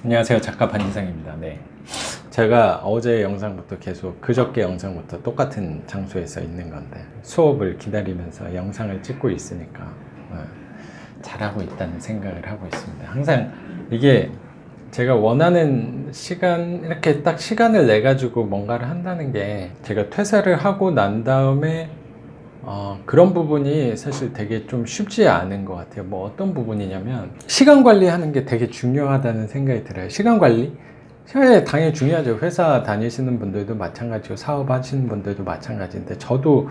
안녕하세요. 작가 반지상입니다. 네. 제가 어제 영상부터 계속 그저께 영상부터 똑같은 장소에서 있는 건데 수업을 기다리면서 영상을 찍고 있으니까 잘하고 있다는 생각을 하고 있습니다. 항상 이게 제가 원하는 시간, 이렇게 딱 시간을 내 가지고 뭔가를 한다는 게 제가 퇴사를 하고 난 다음에 그런 부분이 사실 되게 좀 쉽지 않은 것 같아요. 뭐 어떤 부분이냐면 시간 관리하는 게 되게 중요하다는 생각이 들어요. 시간 관리? 시간이 당연히 중요하죠. 회사 다니시는 분들도 마찬가지고 사업하시는 분들도 마찬가지인데 저도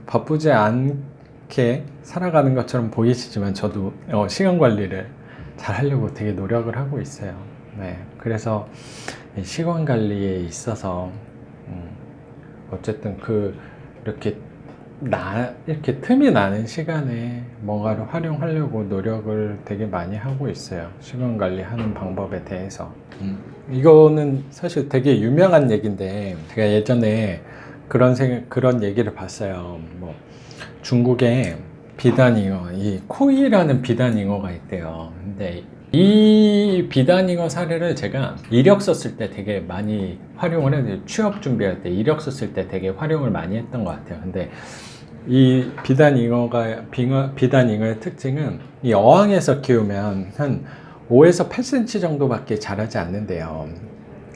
바쁘지 않게 살아가는 것처럼 보이시지만 저도 시간 관리를 잘 하려고 되게 노력을 하고 있어요. 네, 그래서 시간 관리에 있어서 어쨌든 이렇게 틈이 나는 시간에 뭔가를 활용하려고 노력을 되게 많이 하고 있어요. 시간 관리하는 방법에 대해서. 이거는 사실 되게 유명한 얘기인데, 제가 예전에 그런 얘기를 봤어요. 뭐, 중국에 비단잉어, 이 코이라는 비단잉어가 있대요. 근데 이 비단잉어 사례를 제가 이력서 쓸 때 되게 많이 활용을 해요. 취업 준비할 때 이력서 쓸 때 되게 활용을 많이 했던 것 같아요. 근데 이 비단잉어의 특징은 이 어항에서 키우면 한 5에서 8cm 정도밖에 자라지 않는데요.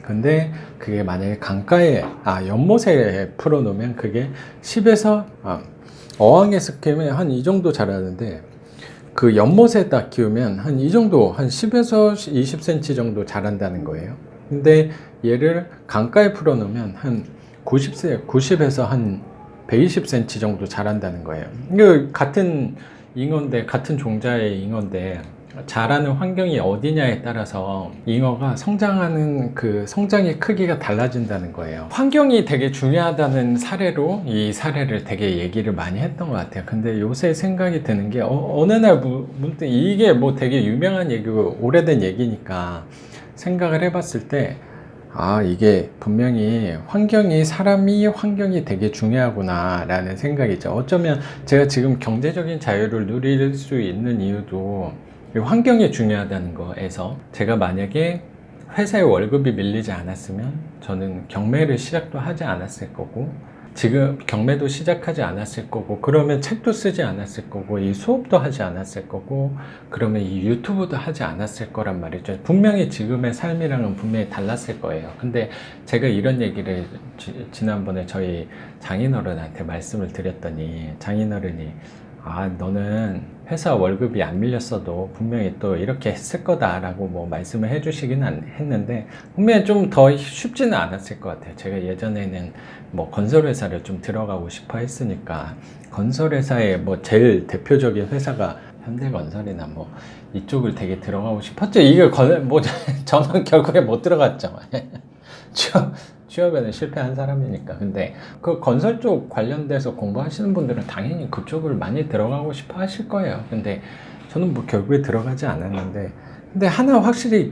근데 그게 만약에 강가에, 연못에 풀어놓으면 그게 10에서, 어항에서 키우면 한 이 정도 자라는데 그 연못에다 키우면 한 이 정도, 한 10에서 20cm 정도 자란다는 거예요. 근데 얘를 강가에 풀어놓으면 한 90에서 한 120cm 정도 자란다는 거예요. 이거 같은 잉어인데, 같은 종자의 잉어인데, 자라는 환경이 어디냐에 따라서 잉어가 성장하는 그 성장의 크기가 달라진다는 거예요. 환경이 되게 중요하다는 사례로 이 사례를 되게 얘기를 많이 했던 것 같아요. 근데 요새 생각이 드는 게 어느 날 문득 이게 뭐 되게 유명한 얘기고 오래된 얘기니까 생각을 해봤을 때 이게 분명히 사람이 환경이 되게 중요하구나 라는 생각이죠. 어쩌면 제가 지금 경제적인 자유를 누릴 수 있는 이유도 환경이 중요하다는 거에서, 제가 만약에 회사의 월급이 밀리지 않았으면 저는 경매를 시작도 하지 않았을 거고, 지금 경매도 시작하지 않았을 거고, 그러면 책도 쓰지 않았을 거고, 이 수업도 하지 않았을 거고, 그러면 이 유튜브도 하지 않았을 거란 말이죠. 분명히 지금의 삶이랑은 분명히 달랐을 거예요. 근데 제가 이런 얘기를 지난번에 저희 장인어른한테 말씀을 드렸더니, 장인어른이 너는 회사 월급이 안 밀렸어도 분명히 또 이렇게 했을 거다라고 뭐 말씀을 해주시긴 했는데, 분명히 좀 더 쉽지는 않았을 것 같아요. 제가 예전에는 뭐 건설회사를 좀 들어가고 싶어 했으니까, 건설회사의 뭐 제일 대표적인 회사가 현대건설이나 뭐 이쪽을 되게 들어가고 싶었죠. 저는 결국에 못 들어갔죠. 취업에는 실패한 사람이니까. 근데 그 건설 쪽 관련돼서 공부하시는 분들은 당연히 그쪽을 많이 들어가고 싶어 하실 거예요. 근데 저는 뭐 결국에 들어가지 않았는데, 근데 하나 확실히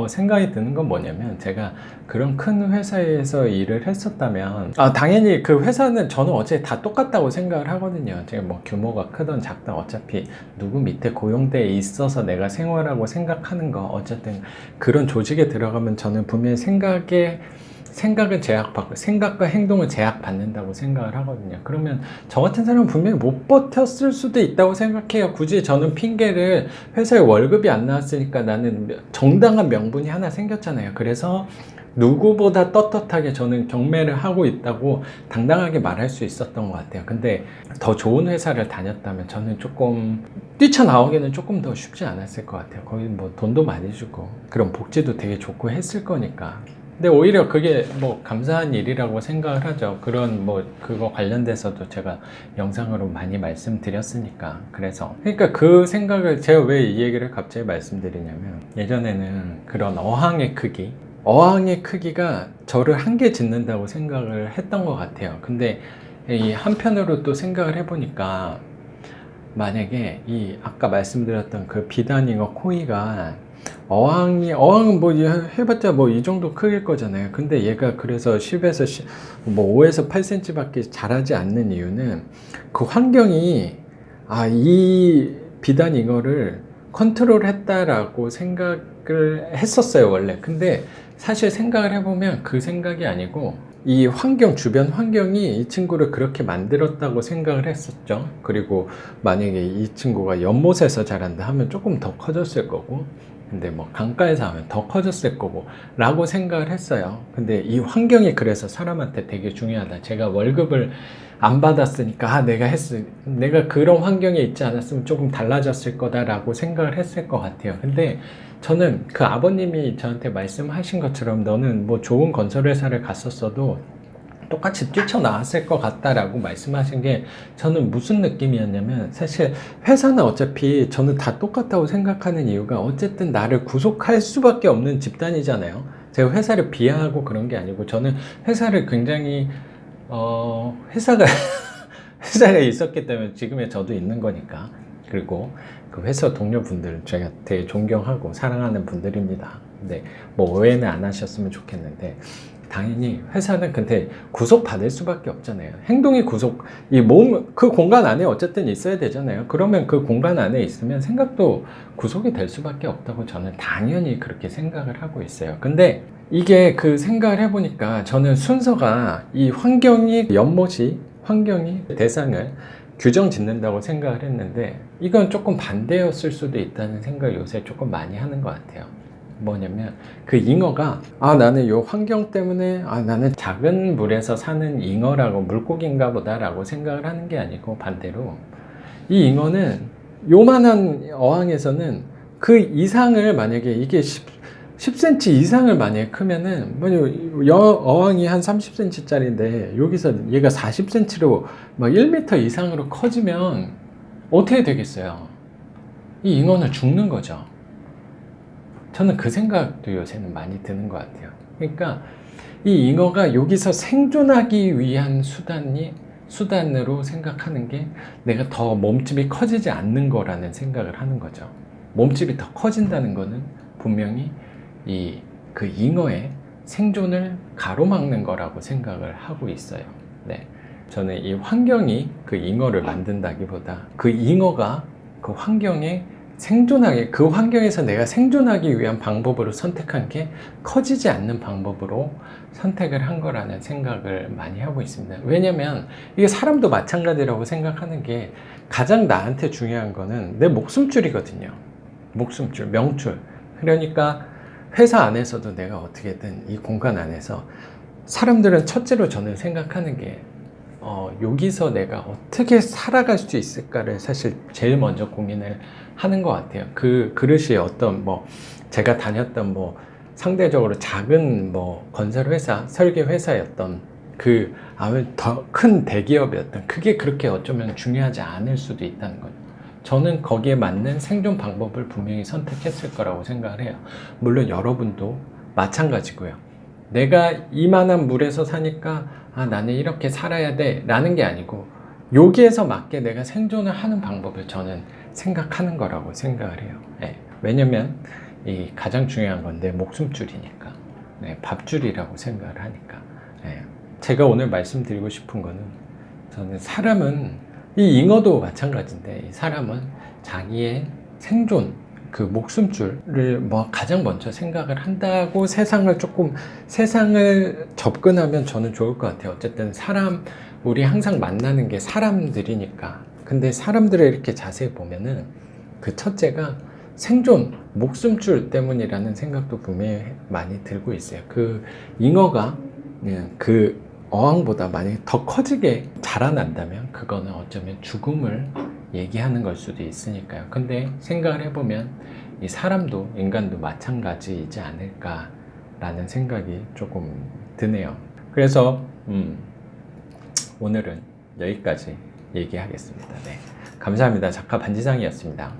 생각이 드는 건 뭐냐면, 제가 그런 큰 회사에서 일을 했었다면, 당연히 그 회사는 저는 어차피 다 똑같다고 생각을 하거든요. 제가 뭐 규모가 크든 작든 어차피 누구 밑에 고용돼 있어서 내가 생활하고 생각하는 거, 어쨌든 그런 조직에 들어가면 저는 분명히 생각은 제약받고, 생각과 행동은 제약받는다고 생각을 하거든요. 그러면 저 같은 사람은 분명히 못 버텼을 수도 있다고 생각해요. 굳이 저는 핑계를, 회사에 월급이 안 나왔으니까 나는 정당한 명분이 하나 생겼잖아요. 그래서 누구보다 떳떳하게 저는 경매를 하고 있다고 당당하게 말할 수 있었던 것 같아요. 근데 더 좋은 회사를 다녔다면 저는 조금 뛰쳐나오기는 조금 더 쉽지 않았을 것 같아요. 거기 뭐 돈도 많이 주고 그런 복지도 되게 좋고 했을 거니까. 근데 오히려 그게 뭐 감사한 일이라고 생각을 하죠. 그런 뭐 그거 관련돼서도 제가 영상으로 많이 말씀드렸으니까. 그러니까 그 생각을, 제가 왜 이 얘기를 갑자기 말씀드리냐면, 예전에는 그런 어항의 크기가 저를 한계 짓는다고 생각을 했던 것 같아요. 근데 이 한편으로 또 생각을 해보니까, 만약에 이 아까 말씀드렸던 그 비단잉어 코이가 어항은 뭐 해봤자 뭐 이 정도 크기일 거잖아요. 근데 얘가 그래서 10에서 5에서 8cm 밖에 자라지 않는 이유는, 그 환경이 이 비단잉어를 컨트롤 했다라고 생각 생각을 했었어요, 원래. 근데 사실 생각을 해보면 그 생각이 아니고 이 환경, 주변 환경이 이 친구를 그렇게 만들었다고 생각을 했었죠. 그리고 만약에 이 친구가 연못에서 자란다 하면 조금 더 커졌을 거고, 근데 뭐 강가에서 하면 더 커졌을 거고 라고 생각을 했어요. 근데 이 환경이 그래서 사람한테 되게 중요하다. 제가 월급을 안 받았으니까 내가 그런 환경에 있지 않았으면 조금 달라졌을 거다라고 생각을 했을 것 같아요. 근데 저는 그 아버님이 저한테 말씀하신 것처럼 너는 뭐 좋은 건설회사를 갔었어도 똑같이 뛰쳐나왔을 것 같다라고 말씀하신 게 저는 무슨 느낌이었냐면, 사실 회사는 어차피 저는 다 똑같다고 생각하는 이유가 어쨌든 나를 구속할 수밖에 없는 집단이잖아요. 제가 회사를 비하하고 그런 게 아니고, 저는 회사를 굉장히 회사가 회사가 있었기 때문에 지금의 저도 있는 거니까. 그리고 그 회사 동료분들 제가 되게 존경하고 사랑하는 분들입니다. 근데 뭐 오해는 안 하셨으면 좋겠는데, 당연히 회사는 근데 구속받을 수밖에 없잖아요. 행동이 이 몸, 그 공간 안에 어쨌든 있어야 되잖아요. 그러면 그 공간 안에 있으면 생각도 구속이 될 수밖에 없다고 저는 당연히 그렇게 생각을 하고 있어요. 근데 이게 그 생각을 해보니까 저는 순서가 이 환경이 대상을 규정 짓는다고 생각을 했는데, 이건 조금 반대였을 수도 있다는 생각을 요새 조금 많이 하는 것 같아요. 뭐냐면 그 잉어가 나는 요 환경 때문에 나는 작은 물에서 사는 잉어라고 물고기인가 보다라고 생각을 하는 게 아니고, 반대로 이 잉어는 요만한 어항에서는 그 이상을, 만약에 이게 10cm 이상을 만약에 크면은 어항이 한 30cm 짜리인데 여기서 얘가 40cm로 막 1m 이상으로 커지면 어떻게 되겠어요? 이 잉어는 죽는 거죠. 저는 그 생각도 요새는 많이 드는 것 같아요. 그러니까 이 잉어가 여기서 생존하기 위한 수단으로 생각하는 게 내가 더 몸집이 커지지 않는 거라는 생각을 하는 거죠. 몸집이 더 커진다는 거는 분명히 그 잉어의 생존을 가로막는 거라고 생각을 하고 있어요. 네. 저는 이 환경이 그 잉어를 만든다기보다 그 잉어가 그 그 환경에서 내가 생존하기 위한 방법으로 선택한 게 커지지 않는 방법으로 선택을 한 거라는 생각을 많이 하고 있습니다. 왜냐면 이게 사람도 마찬가지라고 생각하는 게, 가장 나한테 중요한 거는 내 목숨줄이거든요. 목숨줄, 명줄. 그러니까 회사 안에서도 내가 어떻게든 이 공간 안에서 사람들은 첫째로 저는 생각하는 게 여기서 내가 어떻게 살아갈 수 있을까를 사실 제일 먼저 고민을 하는 것 같아요. 그 그릇이 어떤 제가 다녔던 상대적으로 작은 건설회사, 설계회사였던 아무래도 더 큰 대기업이었던, 그게 그렇게 어쩌면 중요하지 않을 수도 있다는 거죠. 저는 거기에 맞는 생존 방법을 분명히 선택했을 거라고 생각을 해요. 물론 여러분도 마찬가지고요. 내가 이만한 물에서 사니까 나는 이렇게 살아야 돼 라는 게 아니고, 여기에서 맞게 내가 생존을 하는 방법을 저는 생각하는 거라고 생각을 해요. 네. 왜냐면 이 가장 중요한 건 내 목숨줄이니까, 네, 밥줄이라고 생각을 하니까. 네. 제가 오늘 말씀드리고 싶은 거는, 저는 사람은, 이 잉어도 마찬가지인데, 이 사람은 자기의 생존, 그 목숨줄을 가장 먼저 생각을 한다고 세상을 접근하면 저는 좋을 것 같아요. 어쨌든 우리 항상 만나는 게 사람들이니까. 근데 사람들을 이렇게 자세히 보면은 그 첫째가 생존, 목숨줄 때문이라는 생각도 분명히 많이 들고 있어요. 그 잉어가 그 어항보다 만약에 더 커지게 자라난다면 그거는 어쩌면 죽음을 얘기하는 걸 수도 있으니까요. 근데 생각을 해보면 이 사람도, 인간도 마찬가지이지 않을까라는 생각이 조금 드네요. 그래서 오늘은 여기까지 얘기하겠습니다. 네. 감사합니다. 작가 반지상이었습니다.